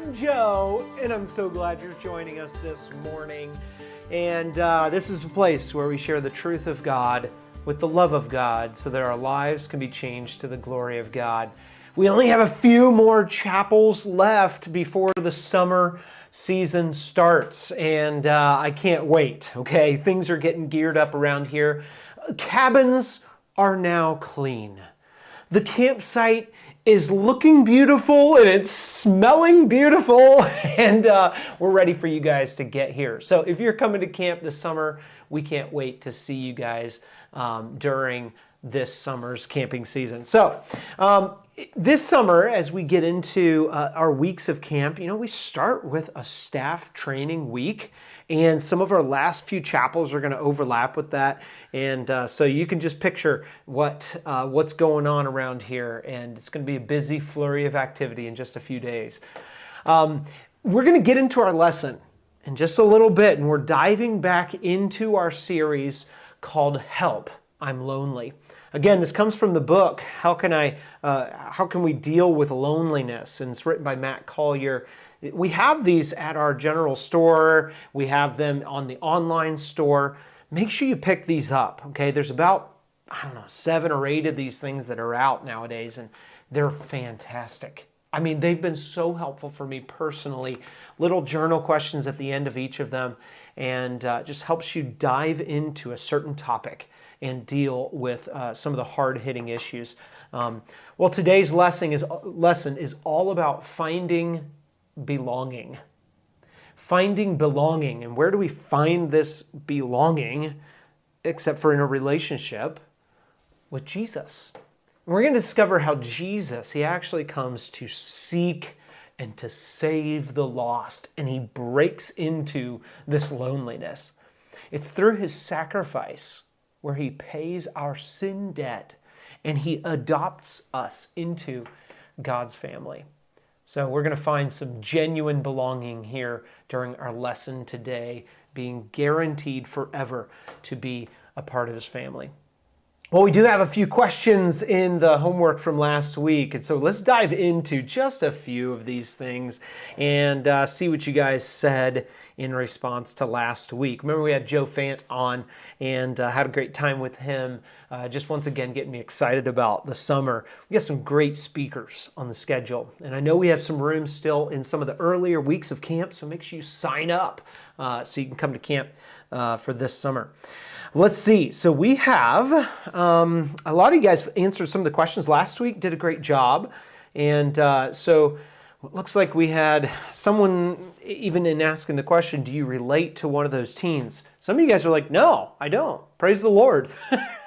I'm Joe, and I'm so glad you're joining us this morning. And this is a place where we share the truth of God with the love of God so that our lives can be changed to the glory of God. We only have a few more chapels left before the summer season starts, and I can't wait, okay? Things are getting geared up around here. Cabins are now clean. The campsite is looking beautiful and it's smelling beautiful, and we're ready for you guys to get here. So if you're coming to camp this summer, we can't wait to see you guys during this summer's camping season. So this summer, as we get into our weeks of camp, we start with a staff training week, and some of our last few chapels are going to overlap with that. And so you can just picture what's going on around here, and it's going to be a busy flurry of activity in just a few days. We're going to get into our lesson in just a little bit, and we're diving back into our series called Help, I'm Lonely. Again, this comes from the book, How Can We Deal with Loneliness? And it's written by Matt Collier. We have these at our general store. We have them on the online store. Make sure you pick these up, okay? There's about, 7 or 8 of these things that are out nowadays, and they're fantastic. I mean, they've been so helpful for me personally. Little journal questions at the end of each of them, and just helps you dive into a certain topic and deal with some of the hard-hitting issues. Well, today's lesson is all about finding belonging. Finding belonging. And where do we find this belonging except for in a relationship with Jesus? And we're going to discover how Jesus, he actually comes to seek and to save the lost, and he breaks into this loneliness. It's through his sacrifice where he pays our sin debt and he adopts us into God's family. So we're going to find some genuine belonging here during our lesson today, being guaranteed forever to be a part of his family. Well, we do have a few questions in the homework from last week, and so let's dive into just a few of these things and see what you guys said in response to last week. Remember, we had Joe Fant on and had a great time with him, just once again getting me excited about the summer. We got some great speakers on the schedule, and I know we have some rooms still in some of the earlier weeks of camp, so make sure you sign up so you can come to camp for this summer. Let's see. So we have a lot of you guys answered some of the questions last week, did a great job. And so it looks like we had someone, even in asking the question, do you relate to one of those teens? Some of you guys are like, no, I don't. Praise the Lord.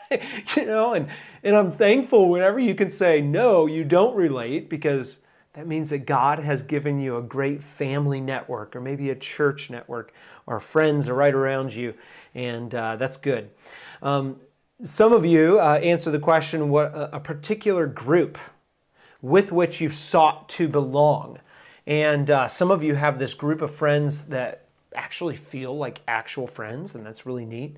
And I'm thankful whenever you can say, no, you don't relate, because that means that God has given you a great family network, or maybe a church network, or friends are right around you, and that's good. Some of you answer the question, what a particular group with which you've sought to belong. And some of you have this group of friends that actually feel like actual friends, and that's really neat.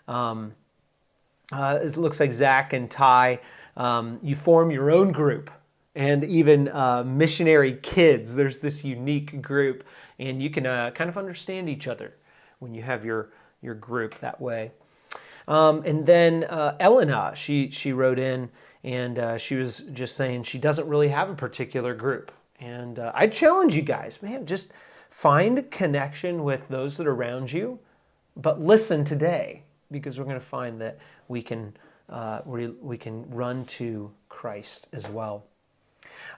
It looks like Zach and Ty, you form your own group. And even missionary kids, there's this unique group, and you can kind of understand each other when you have your group that way. And then Elena, she wrote in, and she was just saying she doesn't really have a particular group. And I challenge you guys, man, just find connection with those that are around you, but listen today, because we're going to find that we can run to Christ as well.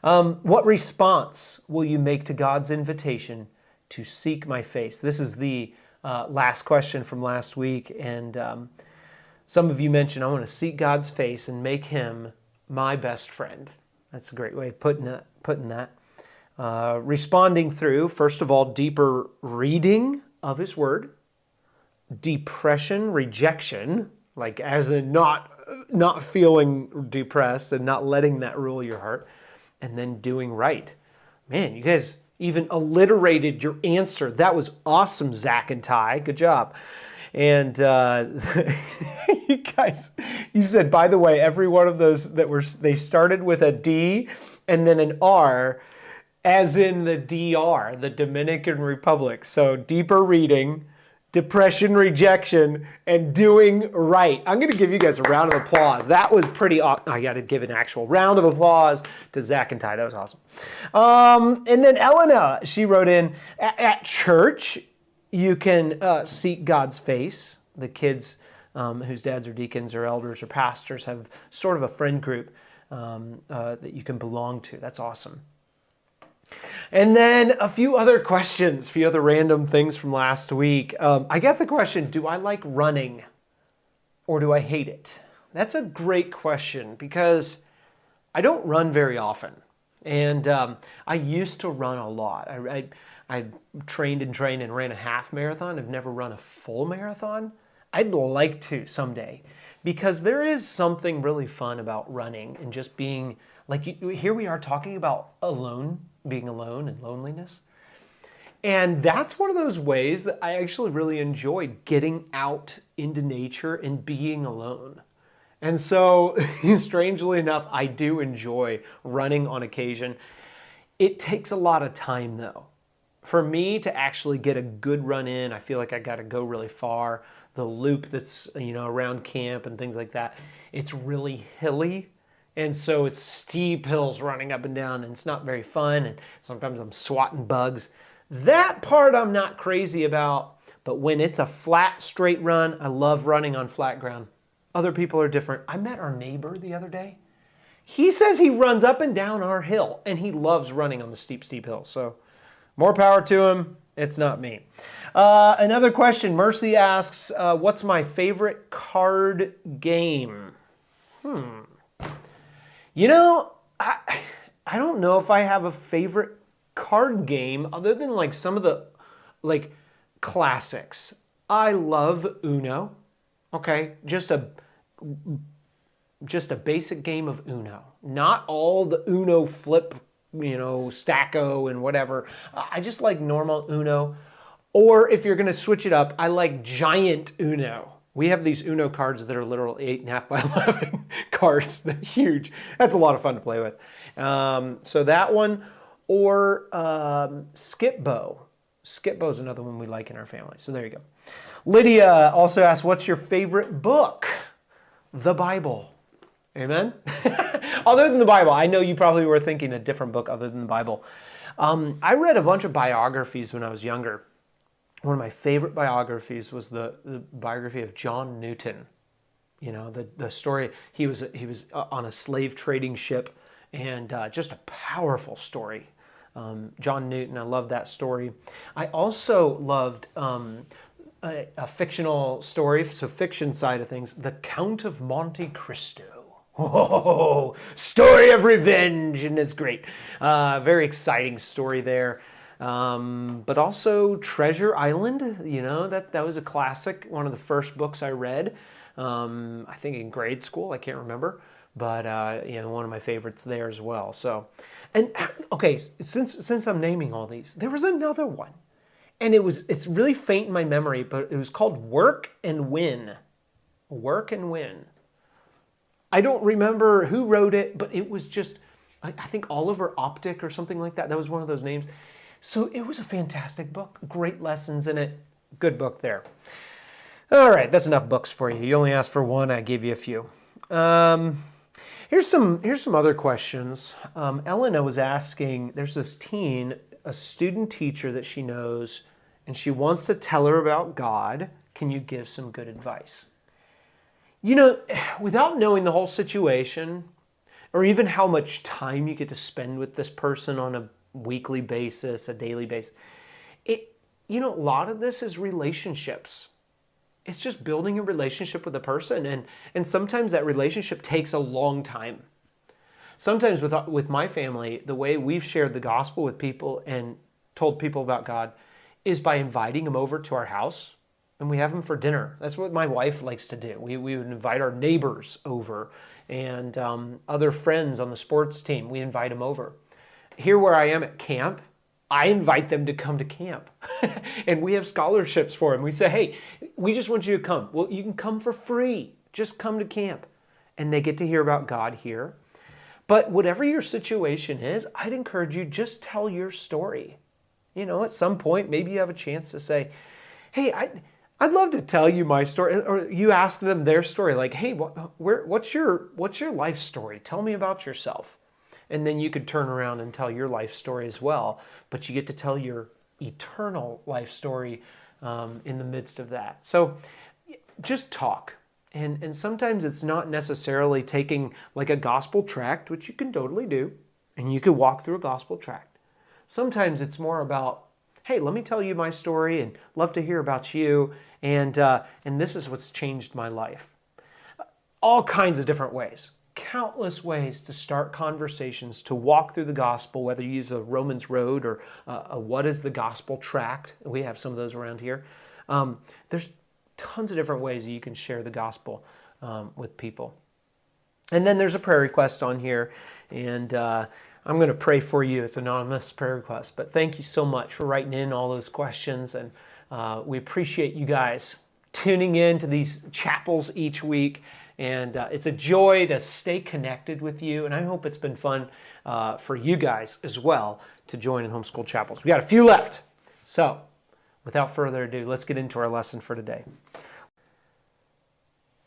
What response will you make to God's invitation to seek my face? This is the last question from last week, and some of you mentioned, I want to seek God's face and make him my best friend. That's a great way of putting that. Responding through, first of all, deeper reading of his word, depression, rejection, like as in not feeling depressed and not letting that rule your heart, and then doing right. Man, you guys even alliterated your answer. That was awesome, Zach and Ty. Good job. And you guys, you said, by the way, every one of those they started with a D and then an R, as in the DR, the Dominican Republic. So deeper reading, depression rejection, and doing right. I'm going to give you guys a round of applause. That was pretty awesome. I got to give an actual round of applause to Zach and Ty. That was awesome. And then Elena, she wrote in, at church, you can seek God's face. The kids whose dads are deacons or elders or pastors have sort of a friend group that you can belong to. That's awesome. And then a few other questions, a few other random things from last week. I get the question, do I like running or do I hate it? That's a great question because I don't run very often. And I used to run a lot. I trained and ran a half marathon. I've never run a full marathon. I'd like to someday because there is something really fun about running and just being, like here we are talking about being alone and loneliness. And that's one of those ways that I actually really enjoy, getting out into nature and being alone. And so, strangely enough, I do enjoy running on occasion. It takes a lot of time though. For me to actually get a good run in, I feel like I got to go really far. The loop that's, around camp and things like that, it's really hilly. And so it's steep hills running up and down, and it's not very fun, and sometimes I'm swatting bugs. That part I'm not crazy about, but when it's a flat, straight run, I love running on flat ground. Other people are different. I met our neighbor the other day. He says he runs up and down our hill, and he loves running on the steep hills. So more power to him. It's not me. Another question, Mercy asks, what's my favorite card game? I don't know if I have a favorite card game other than like some of the classics. I love Uno. Okay, just a basic game of Uno. Not all the Uno flip, Stacko and whatever. I just like normal Uno. Or if you're going to switch it up, I like giant Uno. We have these Uno cards that are literal 8.5 by 11 cards. They're huge. That's a lot of fun to play with. So that one, or Skip-Bo. Skip-Bo is another one we like in our family. So there you go. Lydia also asked, what's your favorite book? The Bible. Amen? Other than the Bible. I know you probably were thinking a different book other than the Bible. I read a bunch of biographies when I was younger. One of my favorite biographies was the biography of John Newton. The story, he was on a slave trading ship, and just a powerful story. John Newton, I love that story. I also loved a fictional story, so fiction side of things, The Count of Monte Cristo. Oh, story of revenge, and it's great. Very exciting story there. But also Treasure Island, that was a classic, one of the first books I read, I think in grade school, I can't remember, but one of my favorites there as well. So, and okay, since I'm naming all these, there was another one, and it's really faint in my memory, but it was called Work and Win. Work and Win. I don't remember who wrote it, but it was just, I think Oliver Optic or something like that. That was one of those names. So it was a fantastic book. Great lessons in it. Good book there. All right, that's enough books for you. You only asked for one. I gave you a few. Here's some other questions. Elena was asking, there's this teen, a student teacher that she knows, and she wants to tell her about God. Can you give some good advice? Without knowing the whole situation, or even how much time you get to spend with this person on a weekly basis, a daily basis, a lot of this is relationships. It's just building a relationship with a person, and sometimes that relationship takes a long time. Sometimes with my family, the way we've shared the gospel with people and told people about God is by inviting them over to our house, and we have them for dinner. That's what my wife likes to do. We would invite our neighbors over, and other friends on the sports team, we invite them over. Here where I am at camp, I invite them to come to camp. And we have scholarships for them. We say, hey, we just want you to come. Well, you can come for free. Just come to camp. And they get to hear about God here. But whatever your situation is, I'd encourage you, just tell your story. At some point, maybe you have a chance to say, hey, I'd love to tell you my story. Or you ask them their story, like, hey, what's your life story? Tell me about yourself. And then you could turn around and tell your life story as well. But you get to tell your eternal life story in the midst of that. So just talk. And sometimes it's not necessarily taking like a gospel tract, which you can totally do, and you can walk through a gospel tract. Sometimes it's more about, hey, let me tell you my story and love to hear about you, and this is what's changed my life. All kinds of different ways. Countless ways to start conversations, to walk through the gospel, whether you use a Romans Road or a What is the Gospel tract. We have some of those around here. There's tons of different ways that you can share the gospel with people. And then there's a prayer request on here, and I'm going to pray for you. It's an anonymous prayer request, but thank you so much for writing in all those questions, and we appreciate you guys tuning in to these chapels each week, and it's a joy to stay connected with you, and I hope it's been fun for you guys as well to join in Homeschool Chapels. We got a few left, so without further ado, let's get into our lesson for today.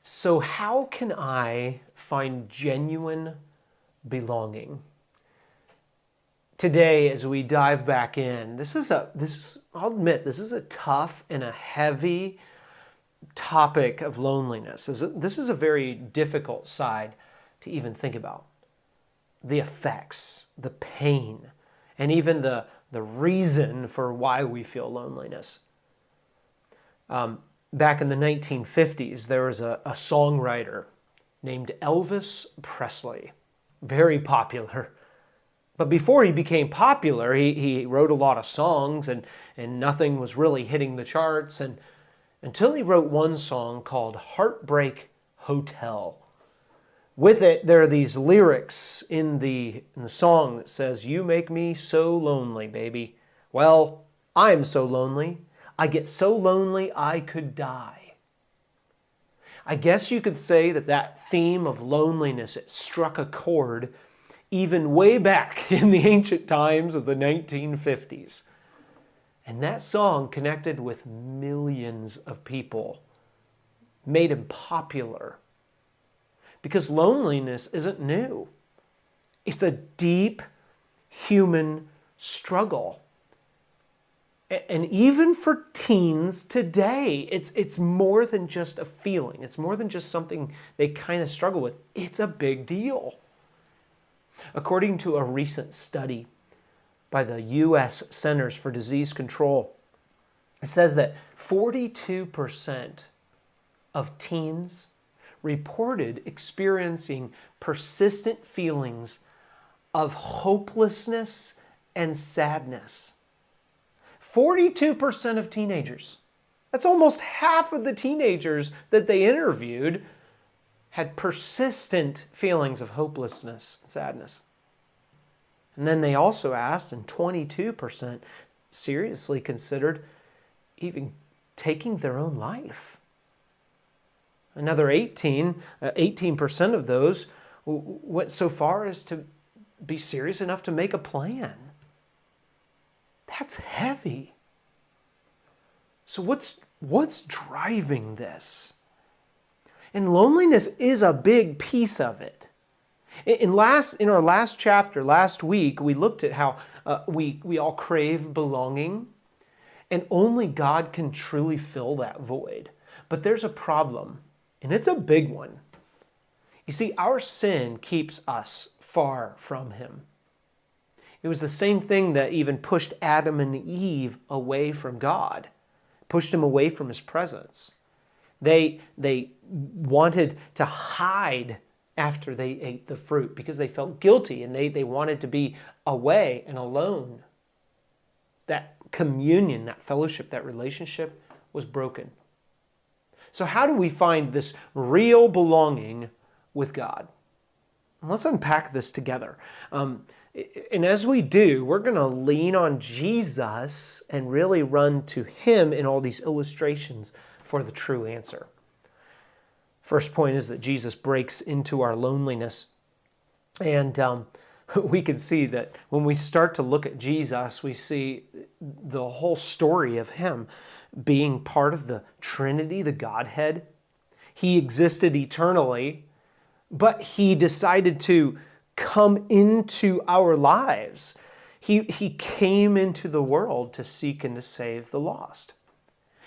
So how can I find genuine belonging? Today, as we dive back in, I'll admit, this is a tough and a heavy topic of loneliness. This is a very difficult side to even think about. The effects, the pain, and even the reason for why we feel loneliness. Back in the 1950s, there was a songwriter named Elvis Presley, very popular. But before he became popular, he wrote a lot of songs, and nothing was really hitting the charts, and until he wrote one song called Heartbreak Hotel. With it, there are these lyrics in the song that says, "You make me so lonely, baby. Well, I'm so lonely. I get so lonely I could die." I guess you could say that theme of loneliness, it struck a chord even way back in the ancient times of the 1950s. And that song connected with millions of people, made him popular. Because loneliness isn't new. It's a deep human struggle. And even for teens today, it's more than just a feeling. It's more than just something they kind of struggle with. It's a big deal. According to a recent study by the U.S. Centers for Disease Control, it says that 42% of teens reported experiencing persistent feelings of hopelessness and sadness. 42% of teenagers. That's almost half of the teenagers that they interviewed had persistent feelings of hopelessness and sadness. And then they also asked, and 22% seriously considered even taking their own life. Another 18% of those went so far as to be serious enough to make a plan. That's heavy. So what's driving this? And loneliness is a big piece of it. In our last chapter, last week, we looked at how we all crave belonging, and only God can truly fill that void. But there's a problem, and it's a big one. You see, our sin keeps us far from Him. It was the same thing that even pushed Adam and Eve away from God, pushed them away from His presence. They wanted to hide after they ate the fruit because they felt guilty, and they wanted to be away and alone. That communion, that fellowship, that relationship was broken. So how do we find this real belonging with God? Let's unpack this together. And as we do, we're going to lean on Jesus and really run to Him in all these illustrations for the true answer. First point is that Jesus breaks into our loneliness. And we can see that when we start to look at Jesus, we see the whole story of him being part of the Trinity, the Godhead. He existed eternally, but he decided to come into our lives. He came into the world to seek and to save the lost.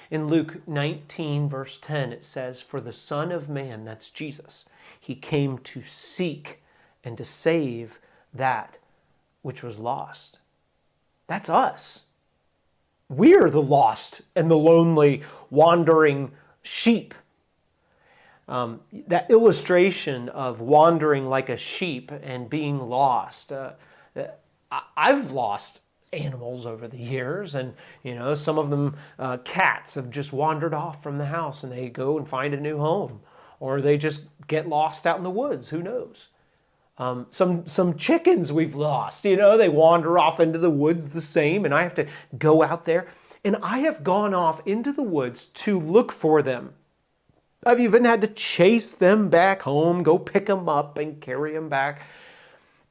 In Luke 19, verse 10, it says, "For the Son of Man," that's Jesus, "he came to seek and to save that which was lost." That's us. We're the lost and the lonely, wandering sheep. That illustration of wandering like a sheep and being lost. I've lost animals over the years, and some of them, cats, have just wandered off from the house and they go and find a new home, or they just get lost out in the woods. Who knows? Some chickens we've lost, they wander off into the woods the same, and I have to go out there. And I have gone off into the woods to look for them. I've even had to chase them back home, go pick them up and carry them back.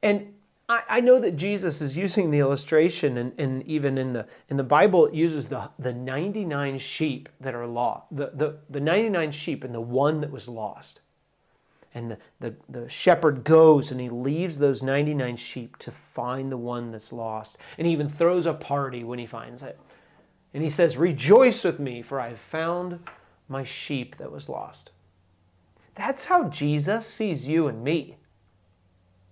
And I know that Jesus is using the illustration, and even in the Bible, it uses the 99 sheep that are lost, the 99 sheep and the one that was lost. And the shepherd goes and he leaves those 99 sheep to find the one that's lost. And he even throws a party when he finds it. And he says, "Rejoice with me, for I have found my sheep that was lost." That's how Jesus sees you and me.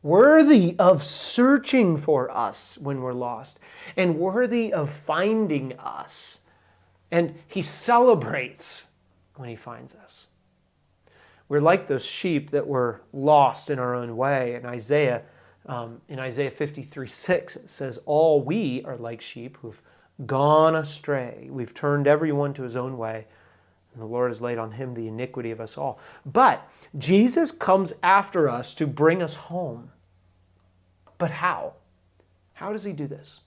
Worthy of searching for us when we're lost, and worthy of finding us. And he celebrates when he finds us. We're like those sheep that were lost in our own way. In Isaiah 53:6, it says, "All we are like sheep who've gone astray. We've turned everyone to his own way, and the Lord has laid on him the iniquity of us all." But Jesus comes after us to bring us home. But how? How does he do this?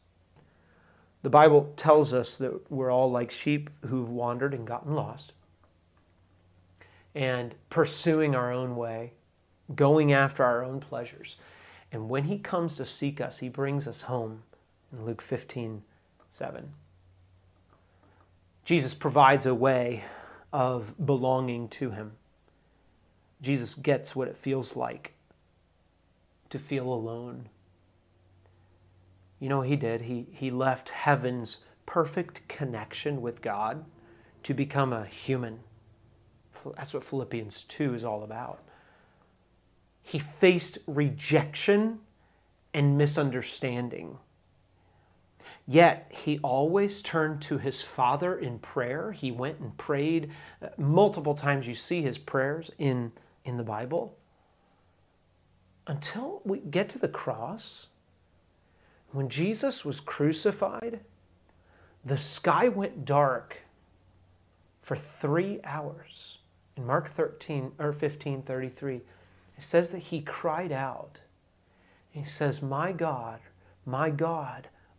The Bible tells us that we're all like sheep who've wandered and gotten lost, and pursuing our own way, going after our own pleasures. And when he comes to seek us, he brings us home in Luke 15:7. Jesus provides a way of belonging to him. Jesus gets what it feels like to feel alone. You know what he did? He left heaven's perfect connection with God to become a human. That's what Philippians 2 is all about. He faced rejection and misunderstanding. Yet he always turned to his Father in prayer. He went and prayed multiple times. You see his prayers in the Bible. Until we get to the cross, when Jesus was crucified, the sky went dark for 3 hours. In Mark 15:33, it says that he cried out. He says, my God,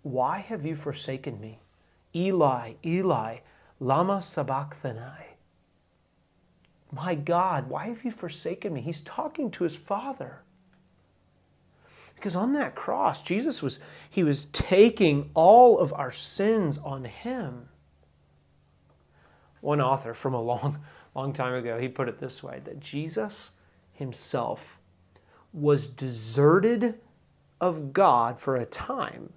why have you forsaken me? Eli, Eli, lama sabachthani." My God, why have you forsaken me? He's talking to his Father. Because on that cross, Jesus was taking all of our sins on him. One author from a long time ago, he put it this way, that Jesus himself was deserted of God for a time,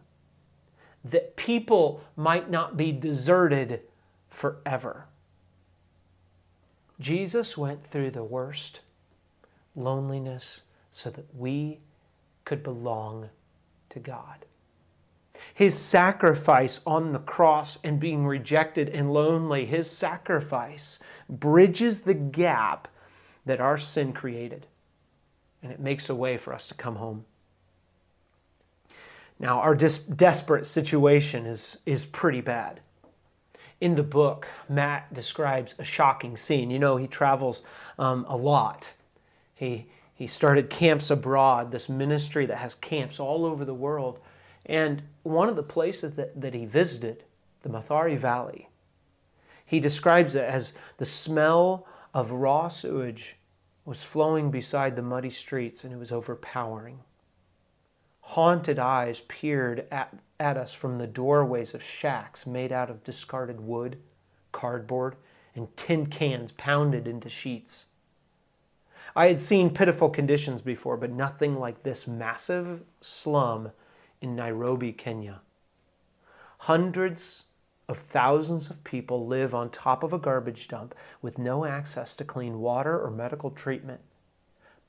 that people might not be deserted forever. Jesus went through the worst loneliness so that we could belong to God. His sacrifice on the cross and being rejected and lonely, his sacrifice bridges the gap that our sin created, and it makes a way for us to come home. Now, our desperate situation is pretty bad. In the book, Matt describes a shocking scene. You know, he travels a lot. He started Camps Abroad, this ministry that has camps all over the world. And one of the places that he visited, the Mathari Valley, he describes it as the smell of raw sewage was flowing beside the muddy streets, and it was overpowering. Haunted eyes peered at us from the doorways of shacks made out of discarded wood, cardboard, and tin cans pounded into sheets. I had seen pitiful conditions before, but nothing like this massive slum in Nairobi, Kenya. Hundreds of thousands of people live on top of a garbage dump with no access to clean water or medical treatment.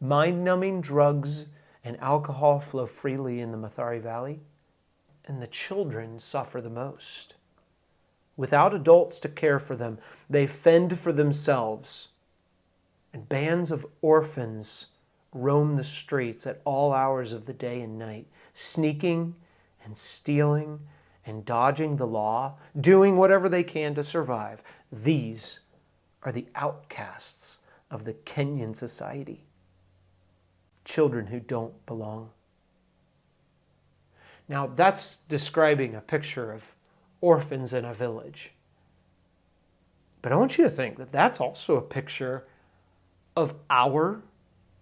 Mind-numbing drugs and alcohol flow freely in the Mathare Valley, and the children suffer the most. Without adults to care for them, they fend for themselves. And bands of orphans roam the streets at all hours of the day and night, sneaking and stealing and dodging the law, doing whatever they can to survive. These are the outcasts of the Kenyan society. Children who don't belong. Now, that's describing a picture of orphans in a village. But I want you to think that that's also a picture of our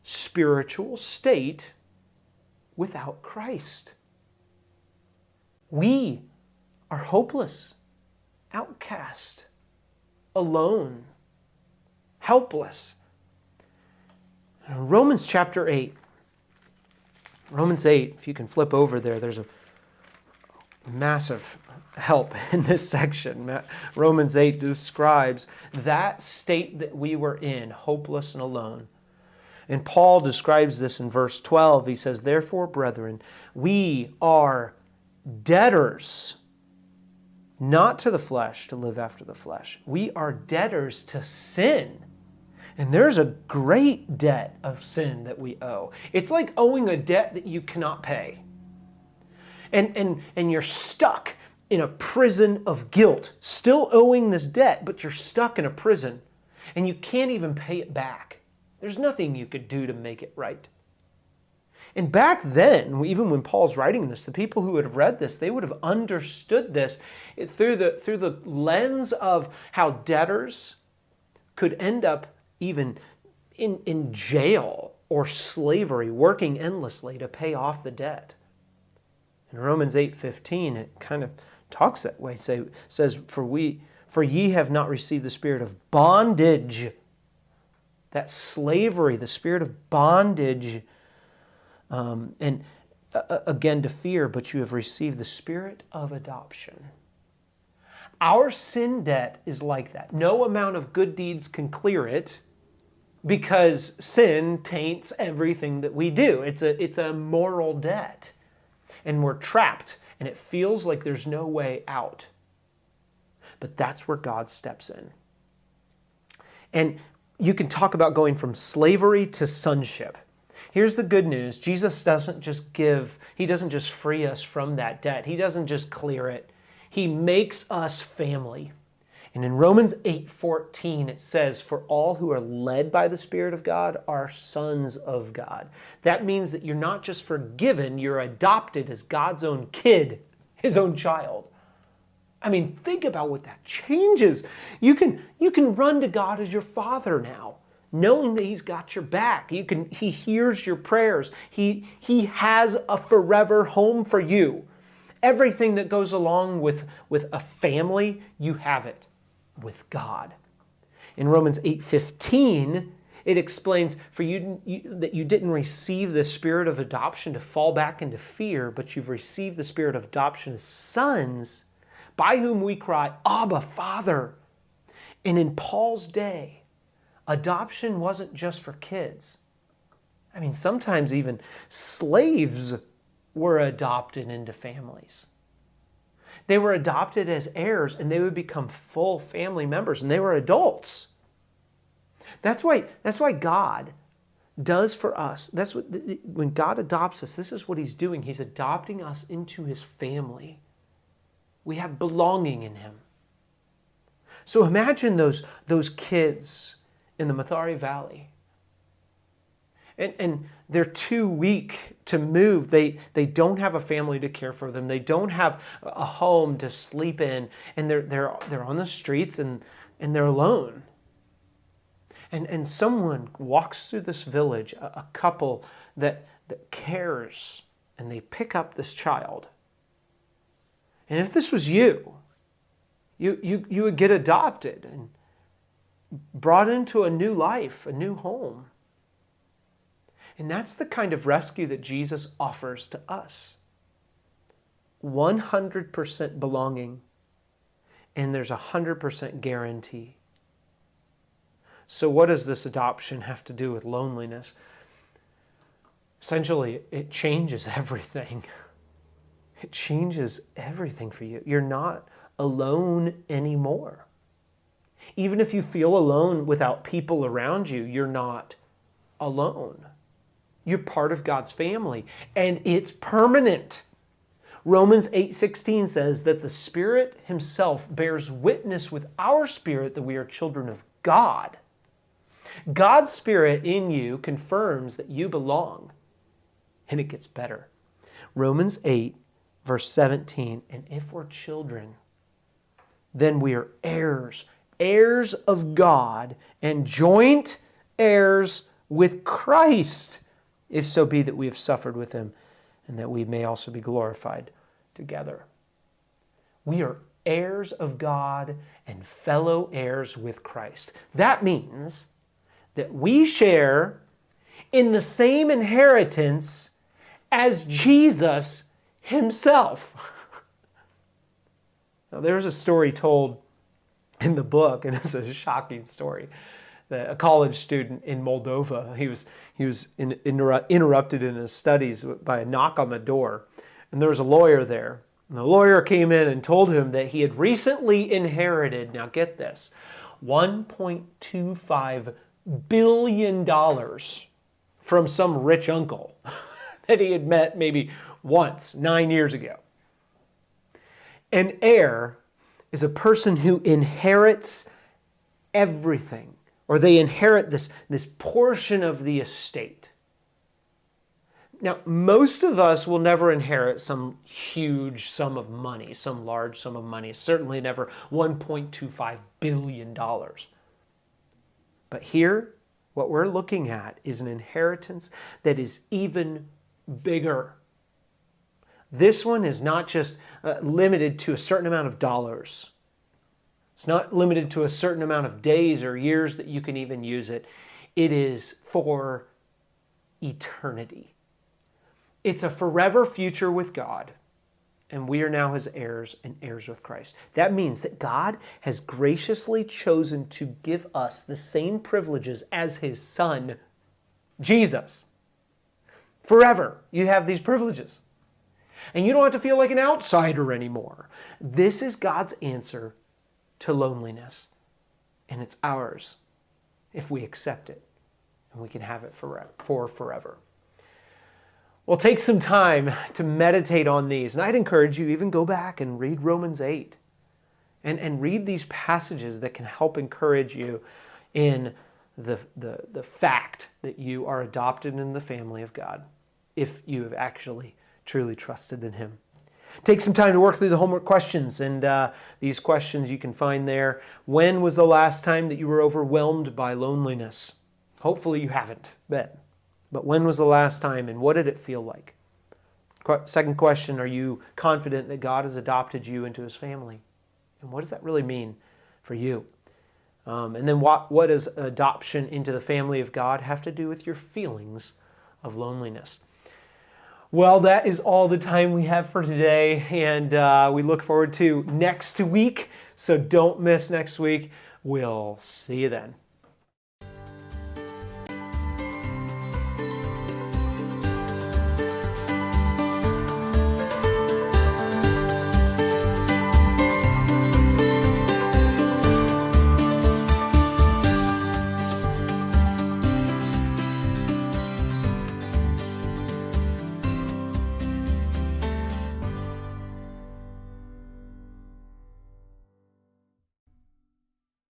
spiritual state without Christ. We are hopeless, outcast, alone, helpless. Romans chapter 8. Romans 8, if you can flip over there, there's a massive help in this section. Romans 8 describes that state that we were in, hopeless and alone. And Paul describes this in verse 12. He says, "Therefore, brethren, we are debtors, not to the flesh, to live after the flesh." We are debtors to sin. And there's a great debt of sin that we owe. It's like owing a debt that you cannot pay. And you're stuck in a prison of guilt, still owing this debt, but you're stuck in a prison. And you can't even pay it back. There's nothing you could do to make it right. And back then, even when Paul's writing this, the people who would have read this, they would have understood this through the lens of how debtors could end up even in jail or slavery, working endlessly to pay off the debt. In Romans 8:15, it kind of talks that way. Says, for ye have not received the spirit of bondage, that slavery, the spirit of bondage, and again to fear, but you have received the spirit of adoption. Our sin debt is like that. No amount of good deeds can clear it, because sin taints everything that we do. It's a moral debt. And we're trapped, and it feels like there's no way out. But that's where God steps in. And you can talk about going from slavery to sonship. Here's the good news. Jesus doesn't just free us from that debt. He doesn't just clear it. He makes us family. And in Romans 8:14, it says, "For all who are led by the Spirit of God are sons of God." That means that you're not just forgiven, you're adopted as God's own kid, his own child. I mean, think about what that changes. You can run to God as your Father now, knowing that He's got your back. He hears your prayers. He has a forever home for you. Everything that goes along with a family, you have it with God. In Romans 8:15, it explains for you that you didn't receive the spirit of adoption to fall back into fear, but you've received the spirit of adoption as sons, by whom we cry, "Abba, Father." And in Paul's day, adoption wasn't just for kids. I mean, sometimes even slaves were adopted into families. They were adopted as heirs, and they would become full family members, and they were adults. That's why God does for us. When God adopts us, this is what He's doing. He's adopting us into His family. We have belonging in Him. So imagine those kids in the Mathare Valley. And they're too weak to move. They don't have a family to care for them. They don't have a home to sleep in. And they're on the streets and they're alone. And someone walks through this village, a couple that cares and they pick up this child. And if this was you would get adopted and brought into a new life, a new home. And that's the kind of rescue that Jesus offers to us. 100% belonging, and there's 100% guarantee. So what does this adoption have to do with loneliness? Essentially, it changes everything. It changes everything for you. You're not alone anymore. Even if you feel alone without people around you, you're not alone. You're part of God's family, and it's permanent. Romans 8:16 says that the Spirit Himself bears witness with our spirit that we are children of God. God's Spirit in you confirms that you belong, and it gets better. Romans 8, verse 17, and if we're children, then we are heirs, heirs of God, and joint heirs with Christ, if so be that we have suffered with Him, and that we may also be glorified together. We are heirs of God and fellow heirs with Christ. That means that we share in the same inheritance as Jesus Himself. Now, there's a story told in the book, and it's a shocking story. A college student in Moldova, he was interrupted in his studies by a knock on the door, and there was a lawyer there. And the lawyer came in and told him that he had recently inherited, now get this, $1.25 billion from some rich uncle that he had met maybe once 9 years ago. An heir is a person who inherits everything, or they inherit this portion of the estate. Now, most of us will never inherit some huge sum of money, some large sum of money, certainly never $1.25 billion. But here, what we're looking at is an inheritance that is even bigger. This one is not just limited to a certain amount of dollars. It's not limited to a certain amount of days or years that you can even use it. It is for eternity. It's a forever future with God, and we are now His heirs and heirs with Christ. That means that God has graciously chosen to give us the same privileges as His Son, Jesus. Forever, you have these privileges. And you don't have to feel like an outsider anymore. This is God's answer to loneliness, and it's ours if we accept it, and we can have it forever. Well, take some time to meditate on these, and I'd encourage you even go back and read Romans 8 and read these passages that can help encourage you in the fact that you are adopted in the family of God if you have actually truly trusted in Him. Take some time to work through the homework questions, and these questions you can find there. When was the last time that you were overwhelmed by loneliness? Hopefully you haven't been. But when was the last time, and what did it feel like? Second question, are you confident that God has adopted you into His family? And what does that really mean for you? And then what does adoption into the family of God have to do with your feelings of loneliness? Well, that is all the time we have for today, and we look forward to next week. So don't miss next week. We'll see you then.